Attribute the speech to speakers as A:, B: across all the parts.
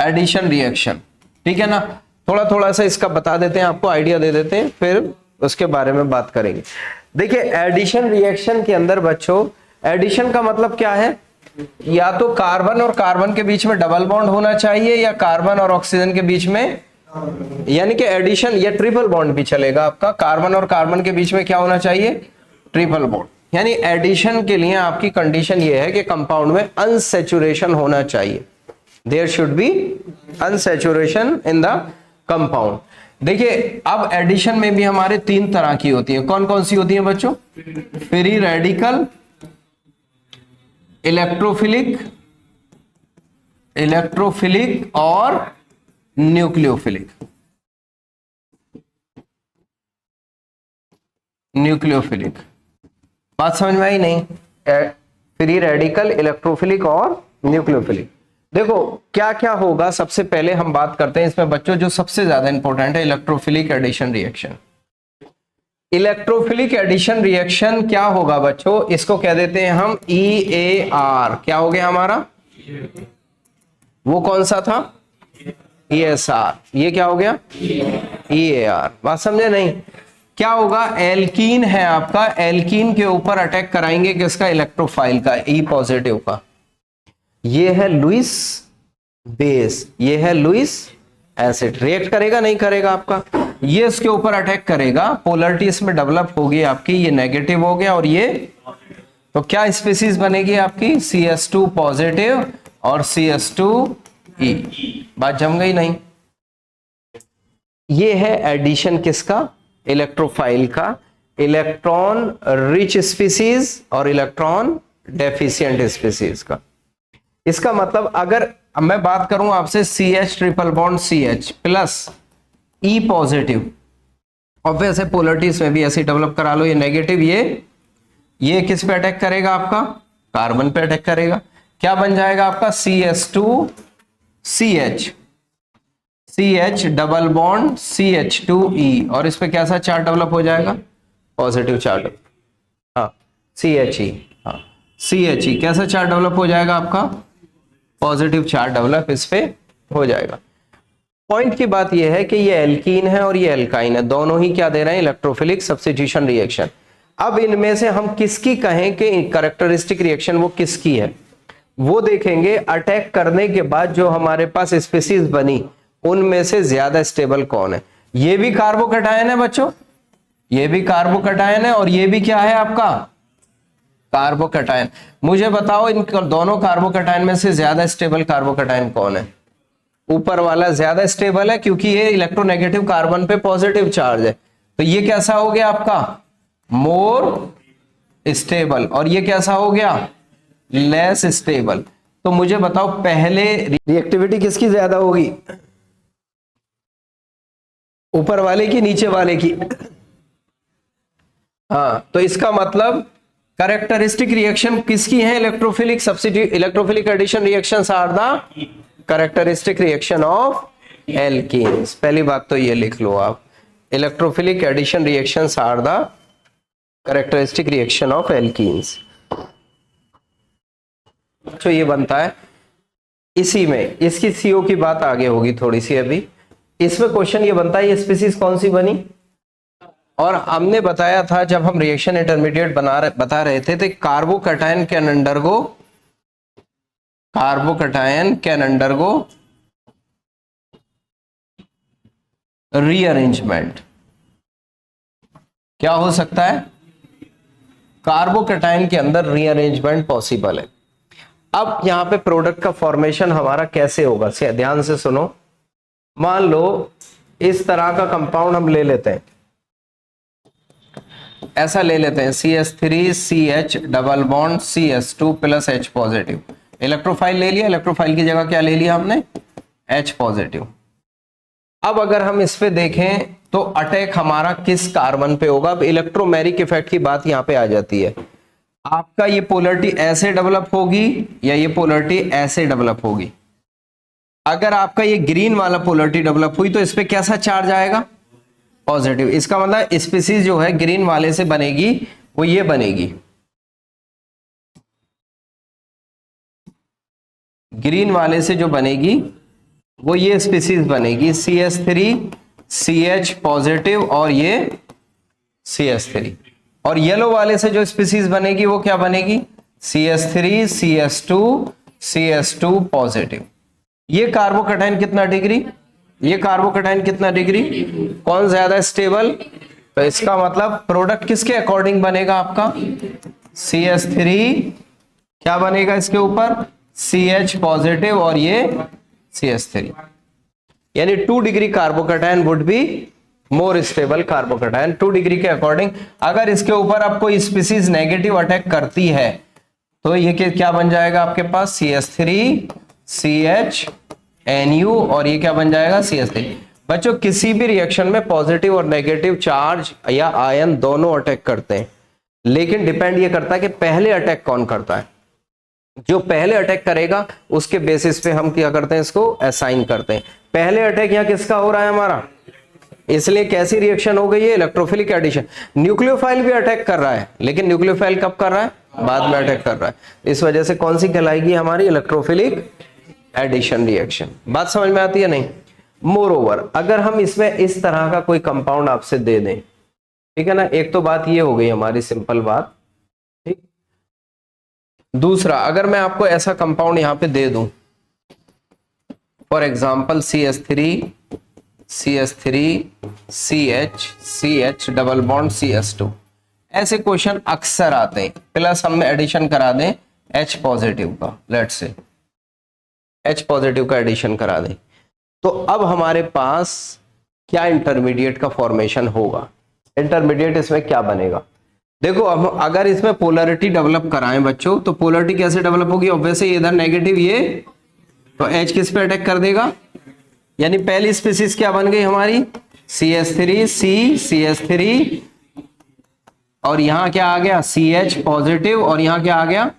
A: Addition reaction, ठीक है ना। थोड़ा थोड़ा सा इसका बता देते हैं, आपको आइडिया दे देते हैं, फिर उसके बारे में बात करेंगे। देखिए एडिशन रिएक्शन के अंदर बच्चों, एडिशन का मतलब क्या है, या तो कार्बन और कार्बन के बीच में डबल बॉन्ड होना चाहिए, या कार्बन और ऑक्सीजन के बीच में, यानी कि एडिशन या ट्रिपल बॉन्ड भी चलेगा आपका। कार्बन और कार्बन के बीच में क्या होना चाहिए, ट्रिपल बॉन्ड। यानी एडिशन के लिए आपकी कंडीशन ये है कि कंपाउंड में अनसैचुरेशन होना चाहिए, there should be unsaturation in the compound. देखिए अब एडिशन में भी हमारे 3 तरह की होती है। कौन कौन सी होती है बच्चों, फ्री रेडिकल, इलेक्ट्रोफिलिक और न्यूक्लियोफिलिक। बात समझ में आई नहीं, फ्री रेडिकल, इलेक्ट्रोफिलिक और न्यूक्लियोफिलिक। देखो क्या क्या होगा, सबसे पहले हम बात करते हैं इसमें बच्चों, जो सबसे ज्यादा इंपॉर्टेंट है, electrophilic addition reaction. Electrophilic addition reaction क्या होगा बच्चों, इसको कह देते हैं हम EAR। क्या हो गया हमारा, वो कौन सा था, ESR, ये क्या हो गया EAR। बात समझे नहीं, क्या होगा, एल्कीन है आपका, एल्कीन के ऊपर अटैक कराएंगे किसका, इलेक्ट्रोफाइल का, E पॉजिटिव का। ये है लुईस बेस, ये है लुईस एसिड, रिएक्ट करेगा नहीं करेगा आपका, ये इसके ऊपर अटैक करेगा, पोलरिटी इसमें डेवलप होगी आपकी, ये नेगेटिव हो गया और ये, तो क्या स्पीसीज बनेगी आपकी, CS2 पॉजिटिव और CS2E। बात जम गई नहीं। ये है एडिशन किसका, इलेक्ट्रोफाइल का, इलेक्ट्रॉन रिच स्पीसीज और इलेक्ट्रॉन डेफिशिएंट स्पीसीज का। इसका मतलब अगर मैं बात करूं आपसे CH triple bond CH plus E positive, और वैसे पोलरिटीज में भी ऐसे डेवलप करा लो, ये नेगेटिव, ये किस पे अटैक करेगा आपका, कार्बन पे अटैक करेगा, क्या बन जाएगा आपका CS2 CH double bond CH2E, और इस पे कैसा चार्ज डेवलप हो जाएगा, पॉजिटिव चार्ज, हाँ CHE, हाँ CHE कैसा चार्ज डेवलप हो जाएगा आपका, पॉजिटिव चार्ज डेवलप इस पे हो जाएगा। पॉइंट की बात यह है कि ये एल्कीन है और ये एल्काइन है, दोनों ही क्या दे रहे हैं, इलेक्ट्रोफिलिक सब्स्टिट्यूशन रिएक्शन। अब इनमें से हम किसकी कहें कि कैरेक्टरिस्टिक रिएक्शन वो किसकी है, वो देखेंगे। अटैक करने के बाद जो हमारे पास स्पीसीज बनी, उनमें से ज्यादा स्टेबल कौन है। ये भी कार्बोकैटायन है बच्चों, ये भी कार्बोकैटायन है और ये भी क्या है आपका, कार्बोकैटायन। मुझे बताओ इन दोनों कार्बोकैटायन में से ज्यादा स्टेबल कार्बोकैटायन कौन है, ऊपर वाला ज्यादा स्टेबल है, क्योंकि ये इलेक्ट्रोनेगेटिव कार्बन पे पॉजिटिव चार्ज है, तो ये कैसा हो गया आपका, मोर स्टेबल, और ये कैसा हो गया, लेस स्टेबल। तो मुझे बताओ पहले रिएक्टिविटी किसकी ज्यादा होगी, ऊपर वाले की नीचे वाले की, हाँ। तो इसका मतलब कैरेक्टरिस्टिक रिएक्शन किसकी है, electrophilic substitute, electrophilic addition reactions are the characteristic reaction of alkenes. पहली बात तो ये लिख लो आप, electrophilic addition reactions are the characteristic reaction of alkenes. तो ये बनता है इसी में, इसकी CO की बात आगे होगी थोड़ी सी, अभी इसमें क्वेश्चन ये बनता है ये स्पीसीज कौन सी बनी, और हमने बताया था जब हम रिएक्शन इंटरमीडिएट बता रहे थे, तो कार्बोकैटायन कैन अंडरगो रीअरेंजमेंट। क्या हो सकता है, कार्बोकैटायन के अंदर रीअरेंजमेंट पॉसिबल है। अब यहां पे प्रोडक्ट का फॉर्मेशन हमारा कैसे होगा, ध्यान से सुनो। मान लो इस तरह का कंपाउंड हम ले लेते हैं, ऐसा ले लेते हैं CH3 CH double bond CS2 plus H positive, electrophile ले लिया, इलेक्ट्रोफाइल की जगह क्या ले लिया हमने, H पॉजिटिव। अब अगर हम इस पे देखें तो अटैक हमारा किस कार्बन पे होगा, अब इलेक्ट्रोमेरिक इफेक्ट की बात यहां पे आ जाती है। आपका ये पोलरिटी ऐसे डेवलप होगी या ये पोलरिटी ऐसे डेवलप होगी। अगर आपका ये ग्रीन वाला पोलरिटी डेवलप हुई तो इस पे कैसा चार्ज आएगा, पॉजिटिव। इसका मतलब स्पीसीज जो है ग्रीन वाले से बनेगी, वो ये बनेगी, ग्रीन वाले से जो बनेगी वो ये स्पीसीज बनेगी CH3CH पॉजिटिव और ये CH3, और येलो वाले से जो स्पीसीज बनेगी वो क्या बनेगी, CH3CH2CH2 पॉजिटिव। ये कार्बोकैटायन कितना डिग्री, ये कार्बोकैटायन कितना डिग्री, कौन ज्यादा स्टेबल, तो इसका मतलब प्रोडक्ट किसके अकॉर्डिंग बनेगा आपका, CH3 क्या बनेगा इसके ऊपर, CH पॉजिटिव और ये CH3, यानी 2 degree carbocation would be more stable carbocation 2 degree के अकॉर्डिंग। अगर इसके ऊपर आप कोई स्पीसीज नेगेटिव अटैक करती है तो ये क्या बन जाएगा आपके पास, CH3CHNU और ये क्या बन जाएगा, CH3। बच्चों किसी भी रिएक्शन में पॉजिटिव और नेगेटिव चार्ज या आयन दोनों अटैक करते हैं, लेकिन डिपेंड ये करता है कि पहले अटैक कौन करता है। जो पहले अटैक करेगा उसके बेसिस पे हम क्या करते हैं, इसको असाइन करते हैं। पहले अटैक यहाँ किसका हो रहा है हमारा, इसलिए कैसी रिएक्शन हो गई है, इलेक्ट्रोफिलिक एडिशन। न्यूक्लियोफाइल भी अटैक कर रहा है, लेकिन न्यूक्लियोफाइल कब कर रहा है, बाद में अटैक कर रहा है। इस वजह से कौन सी कहलाएगी हमारी, इलेक्ट्रोफिलिक एडिशन रिएक्शन। बात समझ में आती है नहीं। मोर ओवर अगर हम इसमें इस तरह का कोई कंपाउंड आपसे दे दें, ठीक है ना, एक तो बात ये हो गई हमारी सिंपल बात, ठीक। दूसरा, अगर मैं आपको ऐसा कंपाउंड यहां पे दे दूं, for example CH3CH double bond CH2, ऐसे क्वेश्चन अक्सर आते हैं। प्लस हम एडिशन करा दें H पॉजिटिव का, लेट्स से H पॉजिटिव का एडिशन करा दें, तो अब हमारे पास क्या इंटरमीडिएट का फॉर्मेशन होगा। इंटरमीडिएट इसमें क्या बनेगा, देखो अब अगर इसमें पोलरिटी डेवलप कराएं बच्चों, तो पोलरिटी कैसे डेवलप होगी, ऑब्वियसली इधर नेगेटिव ये, तो H किस पे अटैक कर देगा, यानी पहली स्पीसीज क्या बन गई हमारी, CH3 और यहां क्या आ गया, CH पॉजिटिव और यहां क्या आ गया,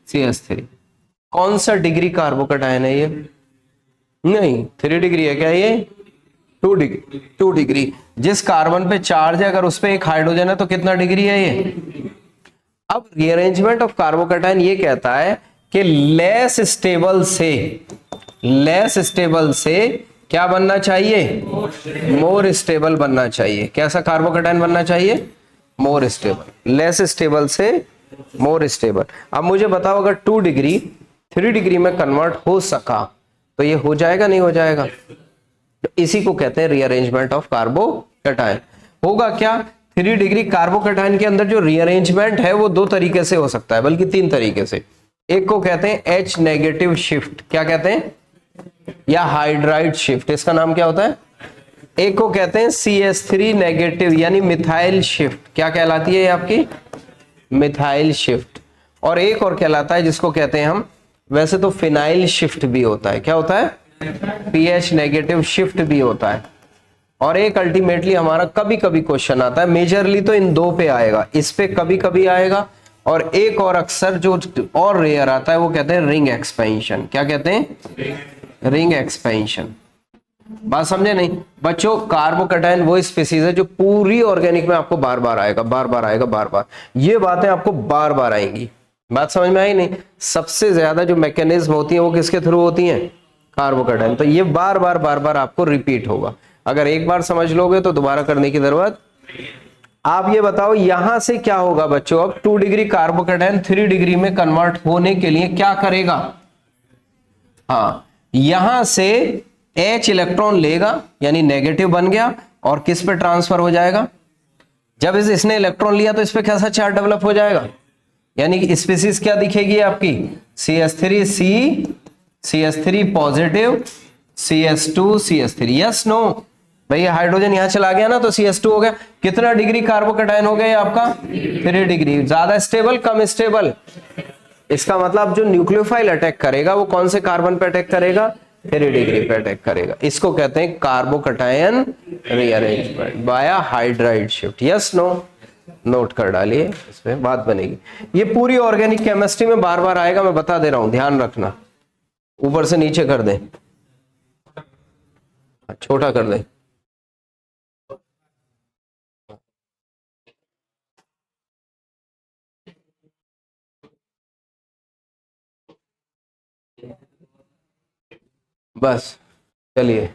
A: CH3। कौन सा डिग्री कार्बोकैटायन है ये, नहीं 3 डिग्री है क्या ये, 2 डिग्री। जिस कार्बन पे चार्ज है अगर उस पे एक हाइड्रोजन है तो कितना डिग्री है ये। अब रीअरेंजमेंट ऑफ कार्बोकैटायन ये कहता है कि लेस स्टेबल से क्या बनना चाहिए, मोर स्टेबल बनना चाहिए। कैसा कार्बोकैटायन बनना चाहिए, मोर स्टेबल। लेस स्टेबल से मोर स्टेबल। अब मुझे बताओ अगर 2 डिग्री 3 डिग्री में कन्वर्ट हो सका तो ये हो जाएगा नहीं हो जाएगा, तो इसी को कहते हैं रीअरेंजमेंट ऑफ कार्बोकैटायन। होगा क्या, 3 डिग्री कार्बोकैटायन के अंदर जो रीअरेंजमेंट है वो 2 तरीके से हो सकता है, बल्कि 3 तरीके से। एक को कहते हैं H नेगेटिव शिफ्ट, क्या कहते हैं, या हाइड्राइड शिफ्ट, इसका नाम क्या होता है। एक को कहते हैं CH3 नेगेटिव यानी मिथाइल शिफ्ट, क्या कहलाती है ये आपकी, मिथाइल शिफ्ट। और एक और कहलाता है जिसको कहते हैं हम, वैसे तो फिनाइल शिफ्ट भी होता है, क्या होता है, pH नेगेटिव शिफ्ट भी होता है। और एक अल्टीमेटली हमारा कभी कभी क्वेश्चन आता है, मेजरली तो इन 2 पे आएगा, इस पे कभी कभी आएगा, और एक और अक्सर जो और रेयर आता है वो कहते हैं रिंग एक्सपेंशन। क्या कहते हैं, रिंग एक्सपेंशन। बात समझे नहीं बच्चों। कार्बोकैटायन वो स्पीसीज है जो पूरी ऑर्गेनिक में आपको बार बार आएगा, बार बार आएगा, बार बार ये बातें आपको बार बार आएंगी। बात समझ में आई नहीं। सबसे ज्यादा जो मैकेनिज्म होती है वो किसके थ्रू होती हैं, कार्बोकैटायन। तो ये बार बार आपको रिपीट होगा। अगर एक बार समझ लोगे तो दोबारा करने की जरूरत। आप ये बताओ यहां से क्या होगा बच्चों, अब 2 डिग्री कार्बोकैटायन 3 डिग्री में कन्वर्ट होने के लिए क्या करेगा, हाँ यहां से H इलेक्ट्रॉन लेगा यानी नेगेटिव बन गया, और किस पे ट्रांसफर हो जाएगा, जब इसने इलेक्ट्रॉन लिया तो इस पे कैसा चार्ज डेवलप हो जाएगा, यानी कि स्पीसीज क्या दिखेगी आपकी, CH3 positive CH2 yes no, भाई हाइड्रोजन यहां चला गया ना तो CH2 हो गया। कितना डिग्री कार्बोकैटायन हो गया आपका, 3 डिग्री। ज्यादा स्टेबल कम स्टेबल, इसका मतलब जो न्यूक्लियोफाइल अटैक करेगा वो कौन से कार्बन पे अटैक करेगा, 3 डिग्री पे अटैक करेगा। इसको कहते हैं carbocation rearrangement by hydride shift. Yes no, note कर डालिए, इसमें बात बनेगी। ये पूरी ऑर्गेनिक केमिस्ट्री में बार बार आएगा, मैं बता दे रहा हूं, ध्यान रखना। ऊपर से नीचे कर दें, छोटा कर दें। बस चलिए